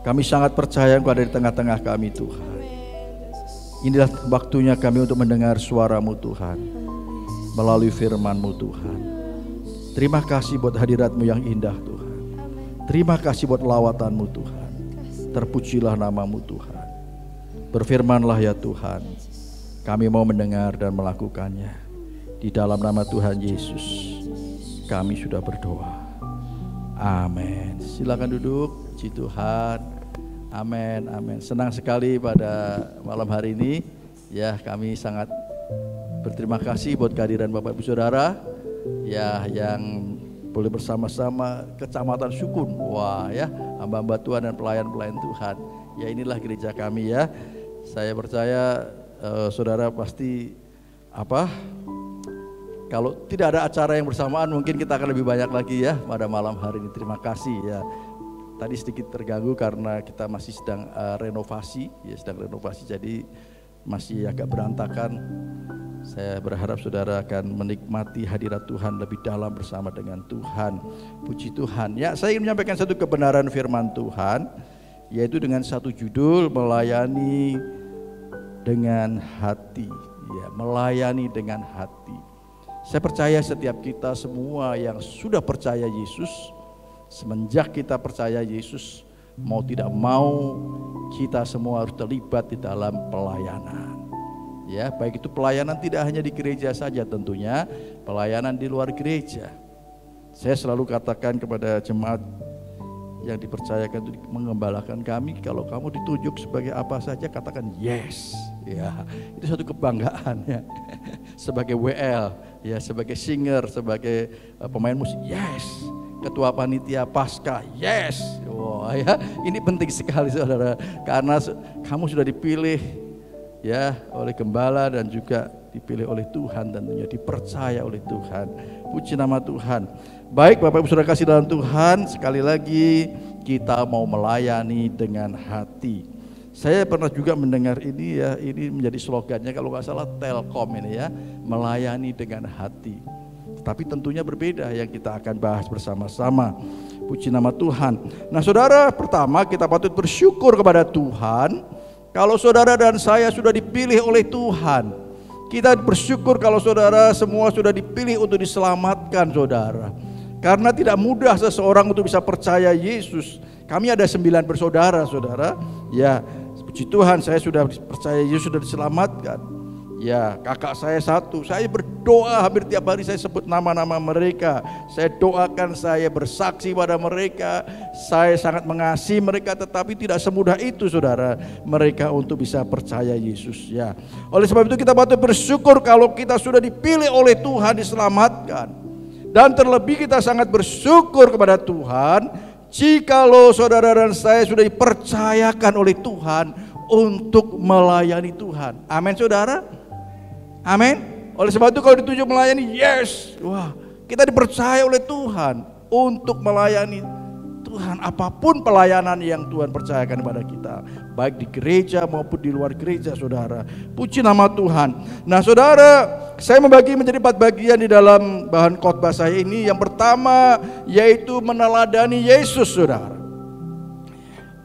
Kami sangat percaya Engkau ada di tengah-tengah kami Tuhan. Inilah waktunya kami untuk mendengar suara-Mu Tuhan, melalui firman-Mu Tuhan. Terima kasih buat hadirat-Mu yang indah Tuhan. Terima kasih buat lawatan-Mu Tuhan. Terpujilah nama-Mu Tuhan. Berfirmanlah ya Tuhan. Kami mau mendengar dan melakukannya. Di dalam nama Tuhan Yesus kami sudah berdoa. Amin. Silakan duduk. Puji Tuhan. Amin, amin. Senang sekali pada malam hari ini. Ya, kami sangat berterima kasih buat kehadiran Bapak Ibu Saudara ya yang boleh bersama-sama Kecamatan Sukun. Wah ya, hamba-hamba Tuhan dan pelayan-pelayan Tuhan. Ya, inilah gereja kami ya. Saya percaya saudara pasti kalau tidak ada acara yang bersamaan mungkin kita akan lebih banyak lagi ya pada malam hari ini. Terima kasih ya. Tadi sedikit terganggu karena kita masih sedang renovasi, jadi masih agak berantakan. Saya berharap saudara akan menikmati hadirat Tuhan lebih dalam bersama dengan Tuhan. Puji Tuhan. Ya, saya ingin menyampaikan satu kebenaran firman Tuhan, yaitu dengan satu judul, melayani dengan hati. Ya, melayani dengan hati. Saya percaya setiap kita semua yang sudah percaya Yesus, semenjak kita percaya Yesus, mau tidak mau kita semua harus terlibat di dalam pelayanan. Ya, baik itu pelayanan tidak hanya di gereja saja tentunya, pelayanan di luar gereja. Saya selalu katakan kepada jemaat yang dipercayakan untuk mengembalakan kami, kalau kamu ditunjuk sebagai apa saja katakan yes. Ya, itu satu kebanggaan ya. Sebagai WL, ya sebagai singer, sebagai pemain musik, yes. Ketua panitia Paskah, yes. Wah ya, ini penting sekali saudara, karena kamu sudah dipilih ya oleh gembala dan juga dipilih oleh Tuhan, tentunya dipercaya oleh Tuhan. Puji nama Tuhan. Baik Bapak Ibu Saudara kasih dalam Tuhan, sekali lagi kita mau melayani dengan hati. Saya pernah juga mendengar ini ya, ini menjadi slogannya kalau nggak salah Telkom ini ya, melayani dengan hati. Tapi tentunya berbeda yang kita akan bahas bersama-sama. Puji nama Tuhan. Nah saudara, pertama kita patut bersyukur kepada Tuhan kalau saudara dan saya sudah dipilih oleh Tuhan. Kita bersyukur kalau saudara semua sudah dipilih untuk diselamatkan saudara. Karena tidak mudah seseorang untuk bisa percaya Yesus. Kami ada 9 bersaudara saudara. Ya, puji Tuhan saya sudah percaya Yesus, sudah diselamatkan. Ya, kakak saya 1, saya berdoa hampir tiap hari, saya sebut nama-nama mereka. Saya doakan, saya bersaksi pada mereka. Saya sangat mengasihi mereka, tetapi tidak semudah itu saudara, mereka untuk bisa percaya Yesus ya. Oleh sebab itu kita patut bersyukur kalau kita sudah dipilih oleh Tuhan, diselamatkan. Dan terlebih kita sangat bersyukur kepada Tuhan jikalau saudara dan saya sudah dipercayakan oleh Tuhan untuk melayani Tuhan. Amin saudara. Amin. Oleh sebab itu kalau ditunjuk melayani, yes. Wah, kita dipercaya oleh Tuhan untuk melayani Tuhan. Apapun pelayanan yang Tuhan percayakan kepada kita, baik di gereja maupun di luar gereja saudara. Puji nama Tuhan. Nah saudara, saya membagi menjadi 4 bagian di dalam bahan khotbah saya ini. Yang pertama yaitu meneladani Yesus saudara.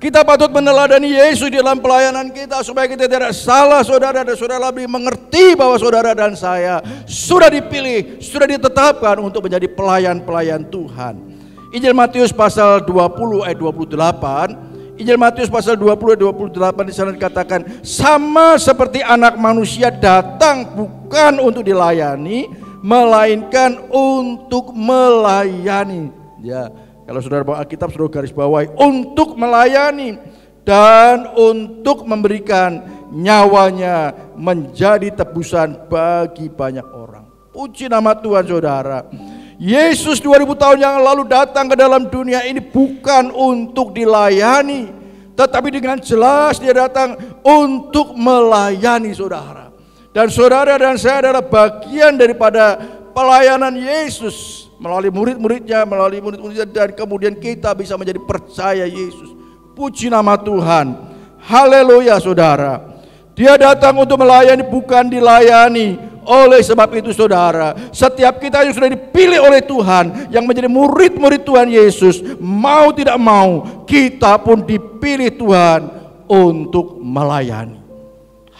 Kita patut meneladani Yesus di dalam pelayanan kita supaya kita tidak salah saudara, dan saudara lebih mengerti bahwa saudara dan saya sudah dipilih, sudah ditetapkan untuk menjadi pelayan-pelayan Tuhan. Injil Matius pasal 20 ayat 28, Injil Matius pasal 20 ayat 28 di sana dikatakan, sama seperti anak manusia datang bukan untuk dilayani, melainkan untuk melayani. Ya. Kalau saudara bawa Alkitab, saudara garis bawahi, untuk melayani dan untuk memberikan nyawanya menjadi tebusan bagi banyak orang. Puji nama Tuhan saudara. Yesus 2000 tahun yang lalu datang ke dalam dunia ini bukan untuk dilayani, tetapi dengan jelas dia datang untuk melayani saudara. Dan saudara dan saya adalah bagian daripada pelayanan Yesus. Melalui murid-muridnya, dan kemudian kita bisa menjadi percaya Yesus. Puji nama Tuhan. Haleluya saudara. Dia datang untuk melayani, bukan dilayani. Oleh sebab itu saudara, setiap kita yang sudah dipilih oleh Tuhan, yang menjadi murid-murid Tuhan Yesus, mau tidak mau, kita pun dipilih Tuhan untuk melayani.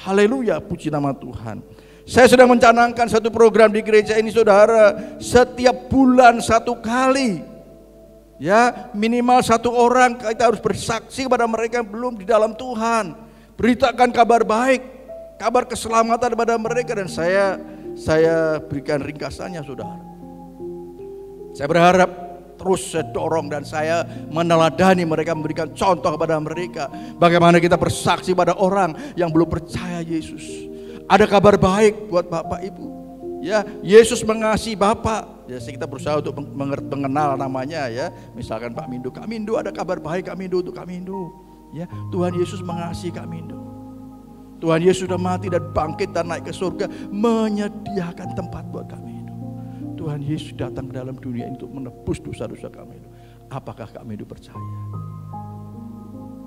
Haleluya, puji nama Tuhan. Saya sedang mencanangkan satu program di gereja ini saudara, setiap bulan satu kali. Ya, minimal satu orang kita harus bersaksi kepada mereka yang belum di dalam Tuhan. Beritakan kabar baik, kabar keselamatan kepada mereka, dan saya berikan ringkasannya saudara. Saya berharap terus saya dorong dan saya meneladani mereka, memberikan contoh kepada mereka bagaimana kita bersaksi pada orang yang belum percaya Yesus. Ada kabar baik buat Bapak Ibu. Ya, Yesus mengasihi Bapak. Ya, kita berusaha untuk mengenal namanya ya. Misalkan Pak Mindo, Kak Mindo, ada kabar baik Kak Mindo untuk Kak Mindo. Ya, Tuhan Yesus mengasihi Kak Mindo. Tuhan Yesus sudah mati dan bangkit dan naik ke surga, menyediakan tempat buat Kak Mindo. Tuhan Yesus datang ke dalam dunia ini untuk menebus dosa-dosa Kak Mindo. Apakah Kak Mindo percaya?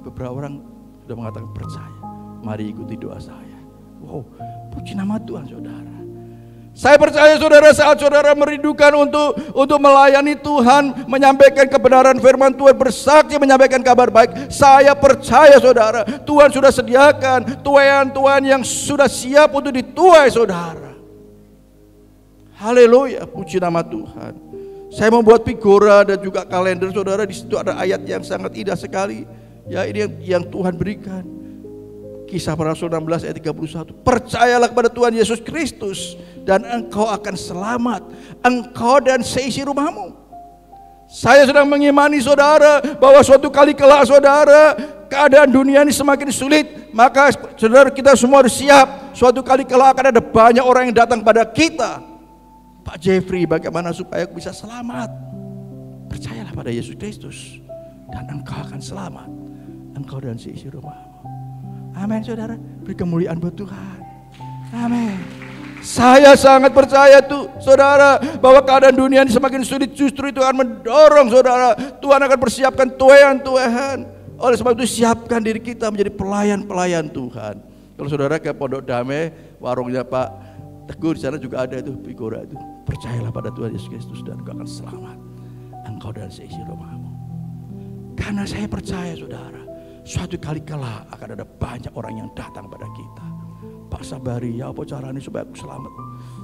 Beberapa orang sudah mengatakan percaya. Mari ikuti doa saya. Wow, puji nama Tuhan saudara. Saya percaya saudara, saat saudara merindukan untuk melayani Tuhan, menyampaikan kebenaran firman Tuhan, bersaksi, menyampaikan kabar baik, saya percaya saudara, Tuhan sudah sediakan tuaian-tuaian yang sudah siap untuk dituai saudara. Haleluya, puji nama Tuhan. Saya membuat figura dan juga kalender saudara, di situ ada ayat yang sangat indah sekali. Ya, ini yang Tuhan berikan. Kisah Para Rasul 16 ayat 31. Percayalah kepada Tuhan Yesus Kristus dan engkau akan selamat, engkau dan seisi rumahmu. Saya sedang mengimani saudara bahwa suatu kali kelak saudara, keadaan dunia ini semakin sulit, maka saudara kita semua harus siap. Suatu kali kelak akan ada banyak orang yang datang pada kita. Pak Jeffrey, bagaimana supaya aku bisa selamat? Percayalah pada Yesus Kristus dan engkau akan selamat, engkau dan seisi rumahmu. Amin saudara, beri kemuliaan buat Tuhan. Amin. Saya sangat percaya tuh saudara, bahwa keadaan dunia ini semakin sulit, justru itu akan mendorong saudara, Tuhan akan persiapkan tuaian-tuaian. Oleh sebab itu siapkan diri kita menjadi pelayan-pelayan Tuhan. Kalau saudara ke Pondok Damai, warungnya Pak Teguh, di sana juga ada itu figura itu. Percayalah pada Tuhan Yesus Kristus dan engkau akan selamat, engkau dan seisi rumahmu. Karena saya percaya saudara, suatu kali kelak akan ada banyak orang yang datang pada kita. Pak Sabari, ya apa caranya supaya aku selamat?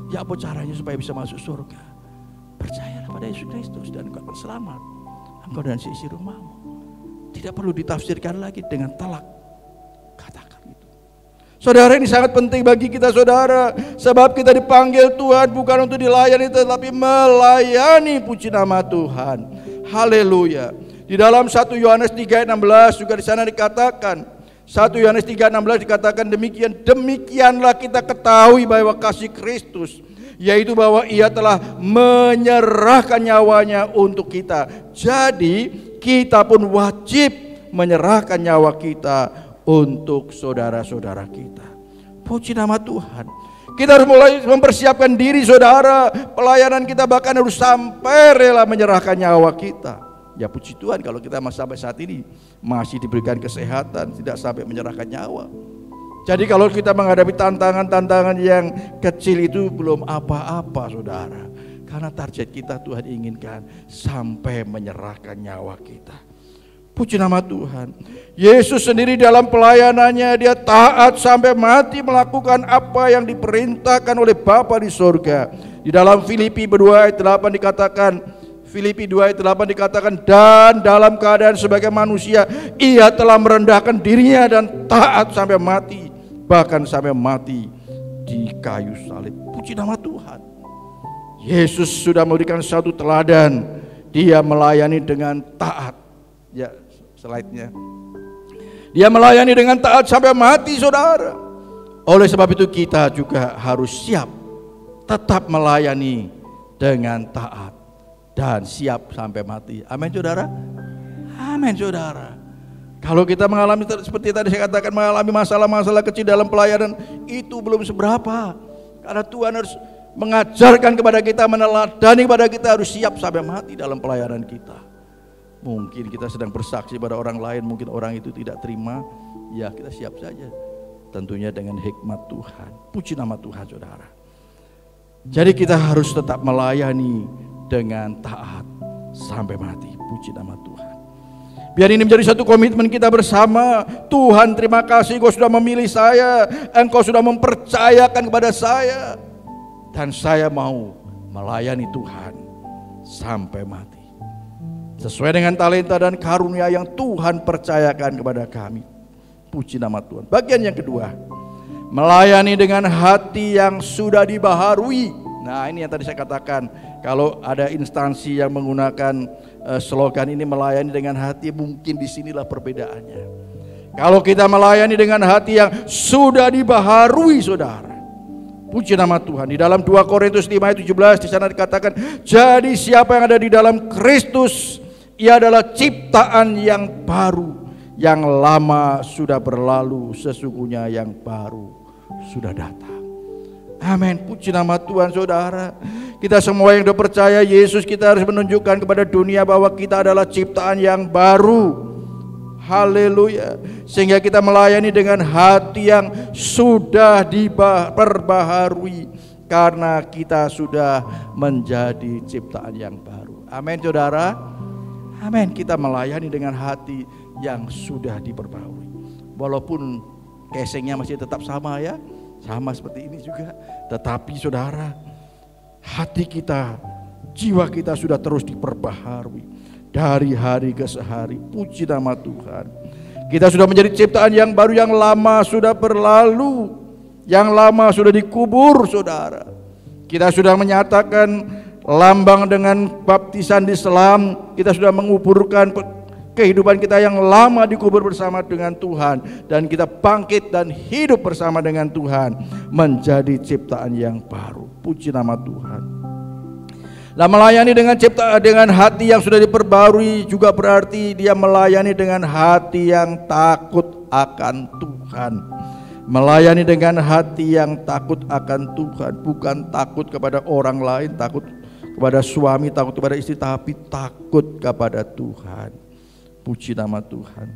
Ya apa caranya supaya bisa masuk surga? Percayalah pada Yesus Kristus dan engkau akan selamat, engkau dan seisi rumahmu. Tidak perlu ditafsirkan lagi dengan telak. Katakan itu. Saudara, ini sangat penting bagi kita saudara, sebab kita dipanggil Tuhan bukan untuk dilayani tetapi melayani, puji nama Tuhan. Haleluya. Di dalam 1 Yohanes 3 ayat 16 juga di sana dikatakan, 1 Yohanes 3 ayat 16 dikatakan demikianlah kita ketahui bahwa kasih Kristus, yaitu bahwa Ia telah menyerahkan nyawanya untuk kita. Jadi kita pun wajib menyerahkan nyawa kita untuk saudara-saudara kita. Puji nama Tuhan. Kita harus mulai mempersiapkan diri saudara, pelayanan kita bahkan harus sampai rela menyerahkan nyawa kita. Ya puji Tuhan kalau kita sampai saat ini masih diberikan kesehatan, tidak sampai menyerahkan nyawa. Jadi kalau kita menghadapi tantangan-tantangan yang kecil itu belum apa-apa saudara. Karena target kita Tuhan inginkan sampai menyerahkan nyawa kita. Puji nama Tuhan. Yesus sendiri dalam pelayanannya dia taat sampai mati melakukan apa yang diperintahkan oleh Bapa di surga. Di dalam Filipi 2 ayat 8 dikatakan, Filipi 2 ayat 8 dikatakan, dan dalam keadaan sebagai manusia Ia telah merendahkan dirinya dan taat sampai mati, bahkan sampai mati di kayu salib. Puji nama Tuhan. Yesus sudah memberikan satu teladan, Dia melayani dengan taat. Ya, slide-nya. Dia melayani dengan taat sampai mati saudara. Oleh sebab itu kita juga harus siap tetap melayani dengan taat dan siap sampai mati. Amin saudara. Amin saudara. Kalau kita mengalami seperti tadi saya katakan, mengalami masalah-masalah kecil dalam pelayanan, itu belum seberapa. Karena Tuhan harus mengajarkan kepada kita, meneladani kepada kita, harus siap sampai mati dalam pelayanan kita. Mungkin kita sedang bersaksi pada orang lain, mungkin orang itu tidak terima, ya kita siap saja. Tentunya dengan hikmat Tuhan. Puji nama Tuhan saudara. Jadi kita harus tetap melayani dengan taat sampai mati. Puji nama Tuhan. Biar ini menjadi satu komitmen kita bersama. Tuhan, terima kasih Engkau sudah memilih saya, Engkau sudah mempercayakan kepada saya, dan saya mau melayani Tuhan sampai mati sesuai dengan talenta dan karunia yang Tuhan percayakan kepada kami. Puji nama Tuhan. Bagian yang kedua, melayani dengan hati yang sudah dibaharui. Nah, ini yang tadi saya katakan, kalau ada instansi yang menggunakan slogan ini, melayani dengan hati, mungkin disinilah perbedaannya. Kalau kita melayani dengan hati yang sudah dibaharui, saudara, puji nama Tuhan. Di dalam 2 Korintus 5 ayat 17 di sana dikatakan, jadi siapa yang ada di dalam Kristus, ia adalah ciptaan yang baru. Yang lama sudah berlalu, sesungguhnya yang baru sudah datang. Amin. Puji nama Tuhan, saudara. Kita semua yang sudah percaya Yesus, kita harus menunjukkan kepada dunia bahwa kita adalah ciptaan yang baru. Haleluya. Sehingga kita melayani dengan hati yang sudah diperbaharui, karena kita sudah menjadi ciptaan yang baru. Amin, saudara. Amin. Kita melayani dengan hati yang sudah diperbaharui. Walaupun casingnya masih tetap sama ya, sama seperti ini juga, tetapi saudara, hati kita, jiwa kita sudah terus diperbaharui dari hari ke hari. Puji nama Tuhan. Kita sudah menjadi ciptaan yang baru, yang lama sudah berlalu, yang lama sudah dikubur, saudara. Kita sudah menyatakan lambang dengan baptisan di selam, kita sudah menguburkan kehidupan kita yang lama dikubur bersama dengan Tuhan, dan kita bangkit dan hidup bersama dengan Tuhan menjadi ciptaan yang baru. Puji nama Tuhan. Nah, melayani dengan hati yang sudah diperbarui juga berarti dia melayani dengan hati yang takut akan Tuhan. Melayani dengan hati yang takut akan Tuhan, bukan takut kepada orang lain, takut kepada suami, takut kepada istri, tapi takut kepada Tuhan. Puji nama Tuhan.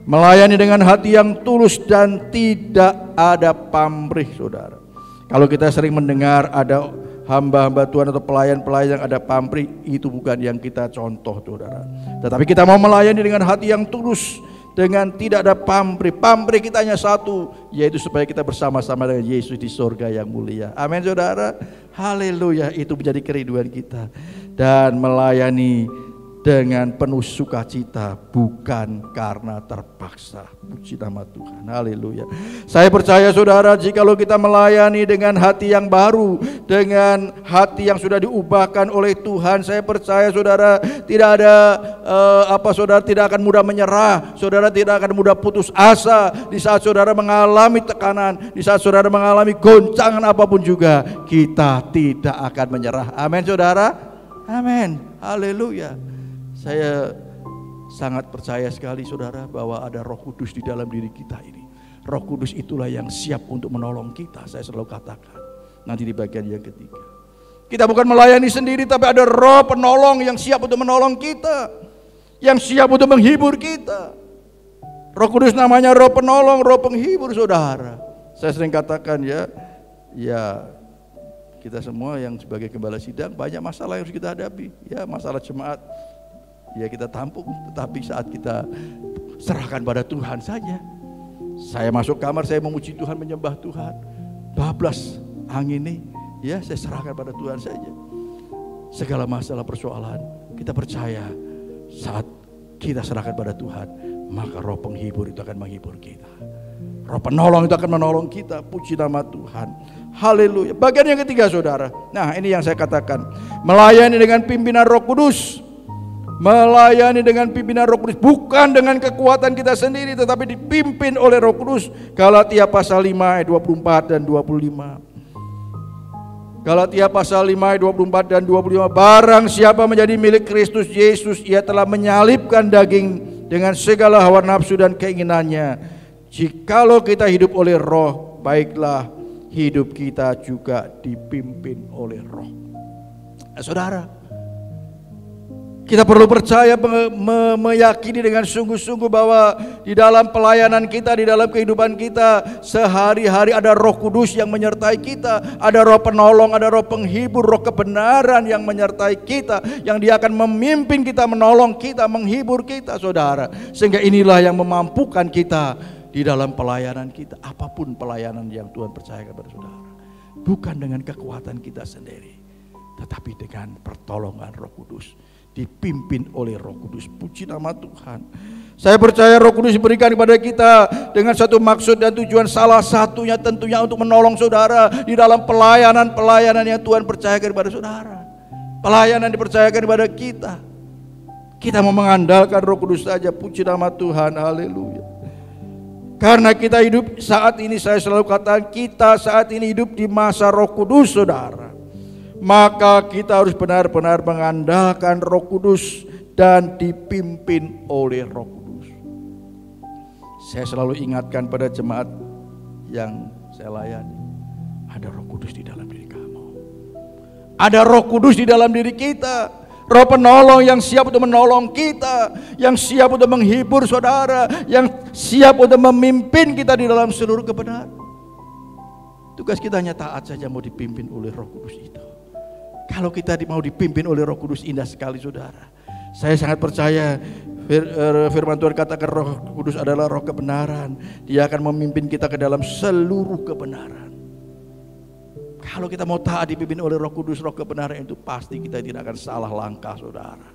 Melayani dengan hati yang tulus dan tidak ada pamrih, saudara. Kalau kita sering mendengar ada hamba-hamba Tuhan atau pelayan-pelayan yang ada pamrih, itu bukan yang kita contoh, saudara. Tetapi kita mau melayani dengan hati yang tulus, dengan tidak ada pamrih. Pamrih kita hanya satu, yaitu supaya kita bersama-sama dengan Yesus di surga yang mulia. Amin, saudara. Haleluya. Itu menjadi kerinduan kita. Dan melayani dengan penuh sukacita, bukan karena terpaksa. Puji nama Tuhan. Haleluya. Saya percaya, saudara, jikalau kita melayani dengan hati yang baru, dengan hati yang sudah diubahkan oleh Tuhan, saya percaya, saudara, tidak ada saudara tidak akan mudah menyerah, saudara tidak akan mudah putus asa. Di saat saudara mengalami tekanan, di saat saudara mengalami goncangan apapun juga, kita tidak akan menyerah. Amin, saudara. Amin. Haleluya. Saya sangat percaya sekali, saudara, bahwa ada Roh Kudus di dalam diri kita ini. Roh Kudus itulah yang siap untuk menolong kita. Saya selalu katakan nanti di bagian yang ketiga, kita bukan melayani sendiri, tapi ada Roh penolong yang siap untuk menolong kita, yang siap untuk menghibur kita. Roh Kudus namanya Roh penolong, Roh penghibur, saudara. Saya sering katakan ya kita semua yang sebagai gembala sidang banyak masalah yang harus kita hadapi. Ya, masalah jemaat ya kita tampung, tetapi saat kita serahkan pada Tuhan saja. Saya masuk kamar, saya memuji Tuhan, menyembah Tuhan. Bablas angin ini, ya saya serahkan pada Tuhan saja. Segala masalah persoalan kita percaya saat kita serahkan pada Tuhan, maka Roh penghibur itu akan menghibur kita. Roh penolong itu akan menolong kita. Puji nama Tuhan. Haleluya. Bagian yang ketiga, saudara. Nah, ini yang saya katakan, melayani dengan pimpinan Roh Kudus. Melayani dengan pimpinan Roh Kudus, bukan dengan kekuatan kita sendiri, tetapi dipimpin oleh Roh Kudus. Galatia pasal 5 ayat 24 dan 25. Galatia pasal 5 ayat 24 dan 25. Barang siapa menjadi milik Kristus Yesus, ia telah menyalibkan daging dengan segala hawa nafsu dan keinginannya. Jikalau kita hidup oleh Roh, baiklah hidup kita juga dipimpin oleh Roh. Nah, saudara, Kita perlu percaya, meyakini dengan sungguh-sungguh bahwa di dalam pelayanan kita, di dalam kehidupan kita, sehari-hari ada Roh Kudus yang menyertai kita, ada Roh Penolong, ada Roh Penghibur, Roh kebenaran yang menyertai kita, yang Dia akan memimpin kita, menolong kita, menghibur kita, saudara. Sehingga inilah yang memampukan kita di dalam pelayanan kita, apapun pelayanan yang Tuhan percayakan kepada saudara. Bukan dengan kekuatan kita sendiri, tetapi dengan pertolongan Roh Kudus, dipimpin oleh Roh Kudus. Puji nama Tuhan. Saya percaya Roh Kudus diberikan kepada kita dengan satu maksud dan tujuan, salah satunya tentunya untuk menolong saudara di dalam pelayanan yang Tuhan percayakan kepada saudara. Pelayanan dipercayakan kepada kita. Kita mau mengandalkan Roh Kudus saja. Puji nama Tuhan. Haleluya. Karena kita hidup saat ini, saya selalu katakan, kita saat ini hidup di masa Roh Kudus, saudara. Maka kita harus benar-benar mengandalkan Roh Kudus dan dipimpin oleh Roh Kudus. Saya selalu ingatkan pada jemaat yang saya layani, ada Roh Kudus di dalam diri kamu. Ada Roh Kudus di dalam diri kita. Roh Penolong yang siap untuk menolong kita, yang siap untuk menghibur saudara, yang siap untuk memimpin kita di dalam seluruh kebenaran. Tugas kita hanya taat saja, mau dipimpin oleh Roh Kudus itu. Kalau kita mau dipimpin oleh Roh Kudus, indah sekali saudara. Saya sangat percaya firman Tuhan katakan Roh Kudus adalah Roh kebenaran. Dia akan memimpin kita ke dalam seluruh kebenaran. Kalau kita mau taat dipimpin oleh Roh Kudus, Roh kebenaran itu, pasti kita tidak akan salah langkah saudara.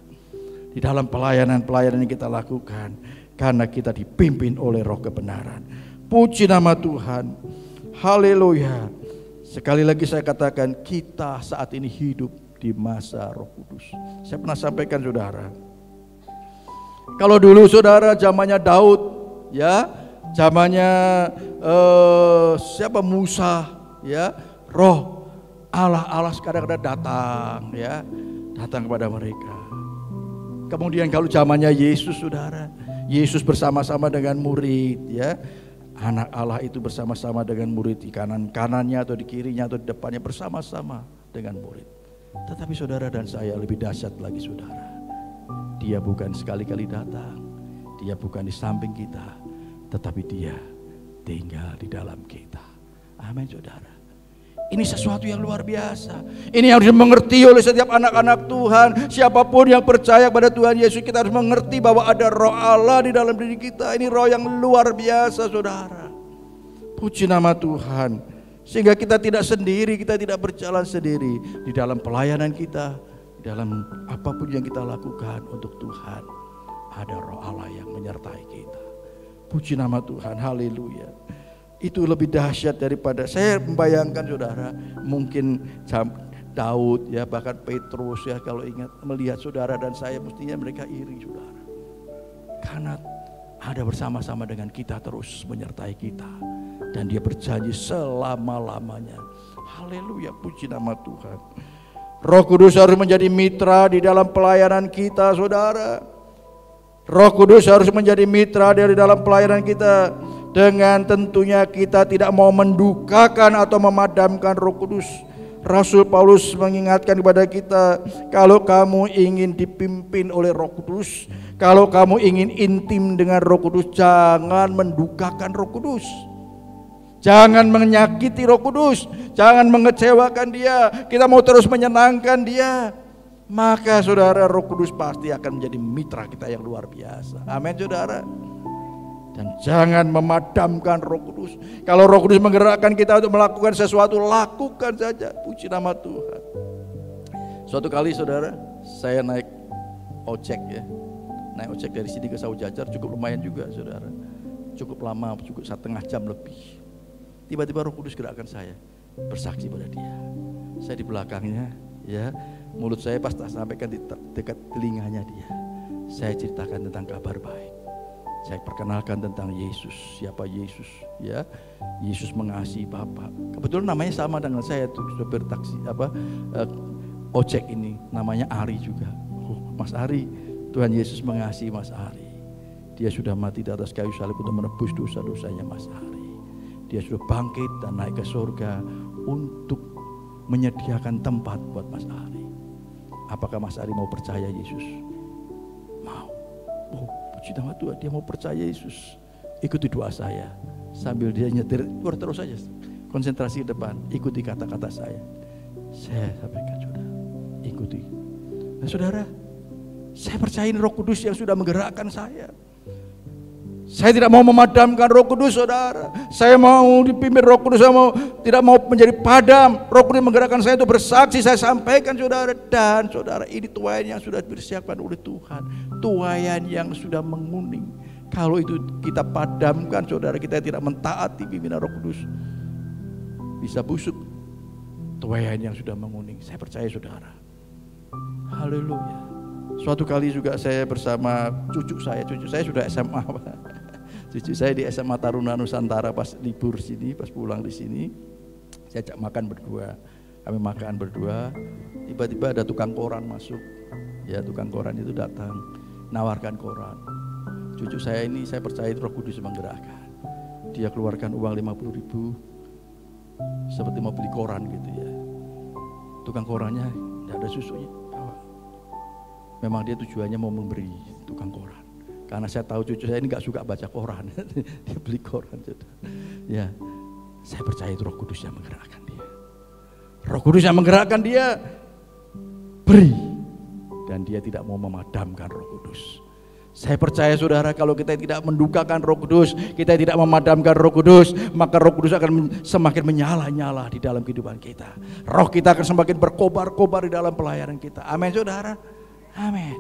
Di dalam pelayanan yang kita lakukan, karena kita dipimpin oleh Roh kebenaran. Puji nama Tuhan. Haleluya. Sekali lagi saya katakan, kita saat ini hidup di masa Roh Kudus. Saya pernah sampaikan saudara, kalau dulu saudara zamannya Daud, ya, zamannya siapa, Musa, ya, Roh Allah kadang-kadang datang, ya, datang kepada mereka. Kemudian kalau zamannya Yesus saudara, Yesus bersama-sama dengan murid, ya. Anak Allah itu bersama-sama dengan murid di kanannya atau di kirinya atau di depannya, bersama-sama dengan murid. Tetapi saudara dan saya lebih dahsyat lagi saudara. Dia bukan sekali-kali datang, Dia bukan di samping kita, tetapi Dia tinggal di dalam kita. Amin saudara. Ini sesuatu yang luar biasa. Ini yang harus dimengerti oleh setiap anak-anak Tuhan. Siapapun yang percaya kepada Tuhan Yesus, kita harus mengerti bahwa ada Roh Allah di dalam diri kita. Ini Roh yang luar biasa saudara. Puji nama Tuhan. Sehingga kita tidak sendiri, kita tidak berjalan sendiri. Di dalam pelayanan kita, di dalam apapun yang kita lakukan untuk Tuhan, ada Roh Allah yang menyertai kita. Puji nama Tuhan. Haleluya. Itu lebih dahsyat daripada, saya membayangkan saudara, mungkin Daud, ya, bahkan Petrus, ya, kalau ingat melihat saudara dan saya, mestinya mereka iri saudara. Karena ada bersama-sama dengan kita, terus menyertai kita, dan Dia berjanji selama-lamanya. Haleluya, puji nama Tuhan. Roh Kudus harus menjadi mitra di dalam pelayanan kita saudara. Roh Kudus harus menjadi mitra dari dalam pelayanan kita. Dengan tentunya kita tidak mau mendukakan atau memadamkan Roh Kudus. Rasul Paulus mengingatkan kepada kita, kalau kamu ingin dipimpin oleh Roh Kudus, kalau kamu ingin intim dengan Roh Kudus, jangan mendukakan Roh Kudus. Jangan menyakiti Roh Kudus, jangan mengecewakan Dia. Kita mau terus menyenangkan Dia, maka saudara, Roh Kudus pasti akan menjadi mitra kita yang luar biasa. Amin saudara. Dan jangan memadamkan Roh Kudus. Kalau Roh Kudus menggerakkan kita untuk melakukan sesuatu, lakukan saja. Puji nama Tuhan. Suatu kali saudara, saya naik ojek, ya. Naik ojek dari sini ke Saujajar, cukup lumayan juga saudara. Cukup lama, cukup 1,5 jam lebih. Tiba-tiba Roh Kudus gerakkan saya, bersaksi pada Dia. Saya di belakangnya, ya, mulut saya pas sampaikan di dekat telinganya Dia. Saya ceritakan tentang kabar baik. Saya perkenalkan tentang Yesus, siapa Yesus, ya. Yesus mengasihi Bapa. Kebetulan namanya sama dengan saya tuh, sopir taksi ojek ini, namanya Ari juga. Oh, Mas Ari, Tuhan Yesus mengasihi Mas Ari. Dia sudah mati di atas kayu salib untuk menebus dosa-dosanya Mas Ari. Dia sudah bangkit dan naik ke surga untuk menyediakan tempat buat Mas Ari. Apakah Mas Ari mau percaya Yesus? Puji nama Tuhan, dia mau percaya Yesus. Ikuti doa saya. Sambil dia nyetir, terus saja. Konsentrasi ke depan, ikuti kata-kata saya. Saya sampaikan saudara, ikuti. Nah saudara, saya percaya Roh Kudus yang sudah menggerakkan saya. Saya tidak mau memadamkan Roh Kudus, saudara. Saya mau dipimpin Roh Kudus, saya tidak mau menjadi padam. Roh Kudus menggerakkan saya untuk bersaksi, saya sampaikan saudara. Dan saudara, ini tuayan yang sudah dipersiapkan oleh Tuhan. Tuayan yang sudah menguning. Kalau itu kita padamkan, saudara, kita tidak mentaati pimpinan Roh Kudus, bisa busuk. Tuayan yang sudah menguning, saya percaya saudara. Haleluya. Suatu kali juga saya bersama cucu saya sudah SMA. Cucu saya di SMA Taruna Nusantara pas libur sini, pas pulang di sini, saya ajak makan berdua. Kami makan berdua, tiba-tiba ada tukang koran masuk. Ya, tukang koran itu datang, nawarkan koran. Cucu saya ini saya percaya Roh Kudus menggerakkan. Dia keluarkan uang 50.000 seperti mau beli koran gitu ya. Tukang korannya tidak ada susunya. Memang dia tujuannya mau memberi tukang koran. Karena saya tahu cucu saya ini gak suka baca koran. Dia beli koran. Ya, saya percaya itu Roh Kudus yang menggerakkan dia. Roh Kudus yang menggerakkan dia, beri. Dan dia tidak mau memadamkan Roh Kudus. Saya percaya saudara, kalau kita tidak mendukakan Roh Kudus, kita tidak memadamkan Roh Kudus, maka Roh Kudus akan semakin menyala-nyala di dalam kehidupan kita. Roh kita akan semakin berkobar-kobar di dalam pelayanan kita. Amin saudara. Amin.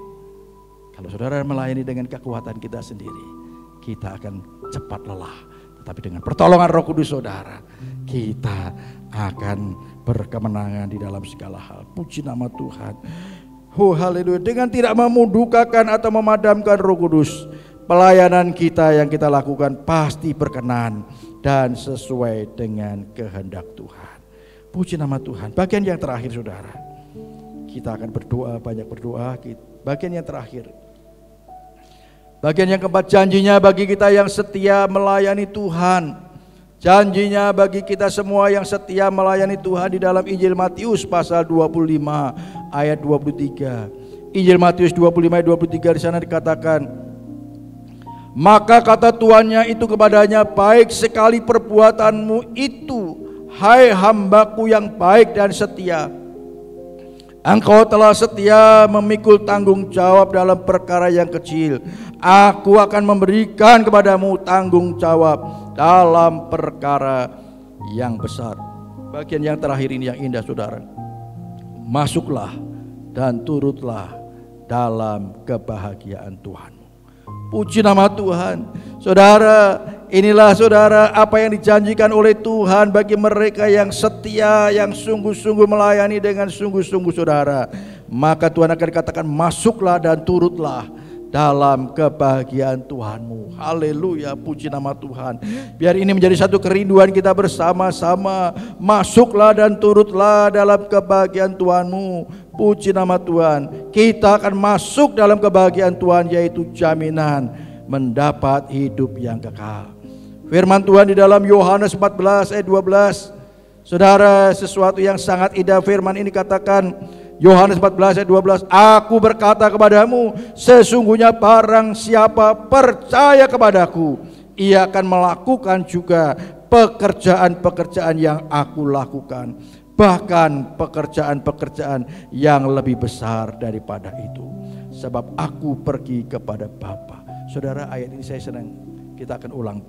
Kalau saudara melayani dengan kekuatan kita sendiri, kita akan cepat lelah. Tetapi dengan pertolongan Roh Kudus saudara, kita akan berkemenangan di dalam segala hal. Puji nama Tuhan. Oh haleluya. Dengan tidak memudukakan atau memadamkan Roh Kudus, pelayanan kita yang kita lakukan pasti berkenan dan sesuai dengan kehendak Tuhan. Puji nama Tuhan. Bagian yang terakhir saudara, kita akan berdoa, banyak berdoa. Bagian yang terakhir, bagian yang keempat, janjinya bagi kita yang setia melayani Tuhan. Janjinya bagi kita semua yang setia melayani Tuhan di dalam Injil Matius pasal 25 ayat 23. Injil Matius 25 ayat 23 di sana dikatakan, maka kata tuannya itu kepadanya, baik sekali perbuatanmu itu, hai hambaku yang baik dan setia. Engkau telah setia memikul tanggung jawab dalam perkara yang kecil. Aku akan memberikan kepadamu tanggung jawab dalam perkara yang besar. Bagian yang terakhir ini yang indah saudara. Masuklah dan turutlah dalam kebahagiaan Tuhanmu. Puji nama Tuhan. Saudara, inilah saudara apa yang dijanjikan oleh Tuhan bagi mereka yang setia, yang sungguh-sungguh melayani dengan sungguh-sungguh saudara. Maka Tuhan akan katakan, masuklah dan turutlah dalam kebahagiaan Tuhanmu. Haleluya, puji nama Tuhan. Biar ini menjadi satu kerinduan kita bersama-sama. Masuklah dan turutlah dalam kebahagiaan Tuhanmu. Puji nama Tuhan. Kita akan masuk dalam kebahagiaan Tuhan, yaitu jaminan mendapat hidup yang kekal. Firman Tuhan di dalam Yohanes 14 ayat 12. Saudara, sesuatu yang sangat indah firman ini katakan, Yohanes 14 ayat 12, aku berkata kepadamu, sesungguhnya barang siapa percaya kepadaku, ia akan melakukan juga pekerjaan-pekerjaan yang aku lakukan, bahkan pekerjaan-pekerjaan yang lebih besar daripada itu, sebab aku pergi kepada Bapa. Saudara, ayat ini saya senang, kita akan ulang.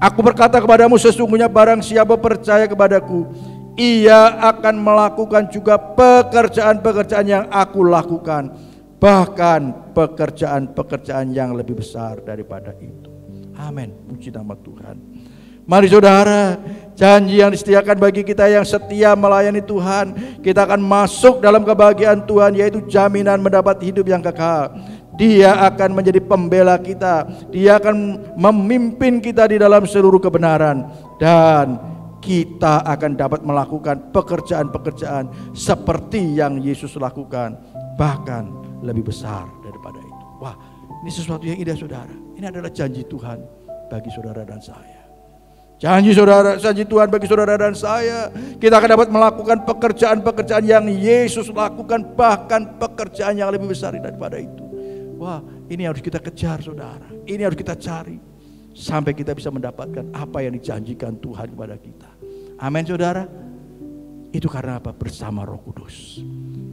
Aku berkata kepadamu, sesungguhnya barang siapa percaya kepadaku, ia akan melakukan juga pekerjaan-pekerjaan yang aku lakukan, bahkan pekerjaan-pekerjaan yang lebih besar daripada itu. Amin, puji nama Tuhan. Mari saudara, janji yang disediakan bagi kita yang setia melayani Tuhan, kita akan masuk dalam kebahagiaan Tuhan, yaitu jaminan mendapat hidup yang kekal. Dia akan menjadi pembela kita, dia akan memimpin kita di dalam seluruh kebenaran, dan kita akan dapat melakukan pekerjaan-pekerjaan seperti yang Yesus lakukan, bahkan lebih besar daripada itu. Wah, ini sesuatu yang indah saudara. Ini adalah janji Tuhan bagi saudara dan saya. Janji Tuhan bagi saudara dan saya. Kita akan dapat melakukan pekerjaan-pekerjaan yang Yesus lakukan, bahkan pekerjaan yang lebih besar daripada itu. Wah, Ini harus kita kejar saudara. Ini harus kita cari. Sampai kita bisa mendapatkan apa yang dijanjikan Tuhan kepada kita. Amin saudara. Itu karena apa? Bersama Roh Kudus.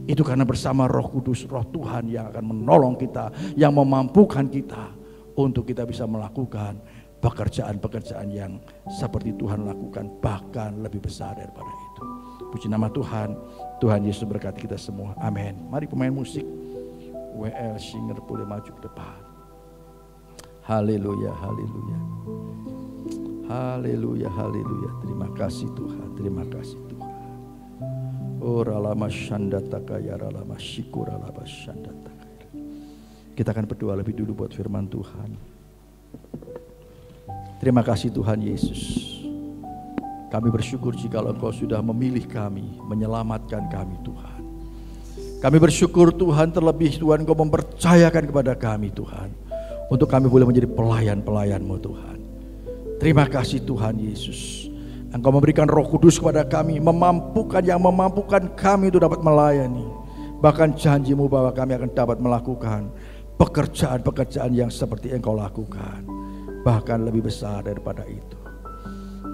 Itu karena bersama Roh Kudus, Roh Tuhan yang akan menolong kita, yang memampukan kita untuk kita bisa melakukan pekerjaan-pekerjaan yang seperti Tuhan lakukan, bahkan lebih besar daripada itu. Puji nama Tuhan. Tuhan Yesus berkati kita semua. Amin. Mari pemain musik WL Singer boleh maju ke depan. Haleluya, haleluya. Haleluya, haleluya. Terima kasih Tuhan, terima kasih Tuhan. Ora lama syandataka ya lama syikura lama syandataka. Kita akan berdoa lebih dulu buat firman Tuhan. Terima kasih Tuhan Yesus. Kami bersyukur jika Engkau sudah memilih kami, menyelamatkan kami Tuhan. Kami bersyukur Tuhan, terlebih Tuhan Engkau mempercayakan kepada kami Tuhan, untuk kami boleh menjadi pelayan-pelayan-Mu Tuhan. Terima kasih Tuhan Yesus. Engkau memberikan Roh Kudus kepada kami, memampukan kami untuk dapat melayani. Bahkan janji-Mu bahwa kami akan dapat melakukan pekerjaan-pekerjaan yang seperti Engkau lakukan, bahkan lebih besar daripada itu.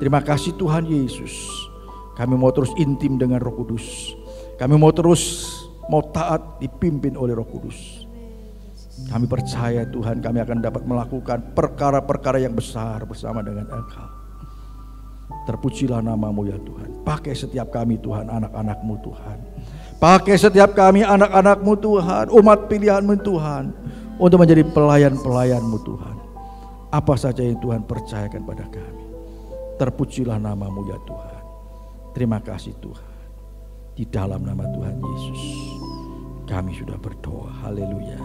Terima kasih Tuhan Yesus. Kami mau terus intim dengan Roh Kudus. Kami mau taat dipimpin oleh Roh Kudus. Kami percaya Tuhan, kami akan dapat melakukan perkara-perkara yang besar bersama dengan Engkau. Terpujilah nama-Mu ya Tuhan. Pakai setiap kami Tuhan, anak-anak-Mu Tuhan. Pakai setiap kami anak-anak-Mu Tuhan, umat pilihan-Mu Tuhan, untuk menjadi pelayan-pelayan-Mu Tuhan. Apa saja yang Tuhan percayakan pada kami. Terpujilah nama-Mu ya Tuhan. Terima kasih Tuhan. Di dalam nama Tuhan Yesus kami sudah berdoa. Haleluya.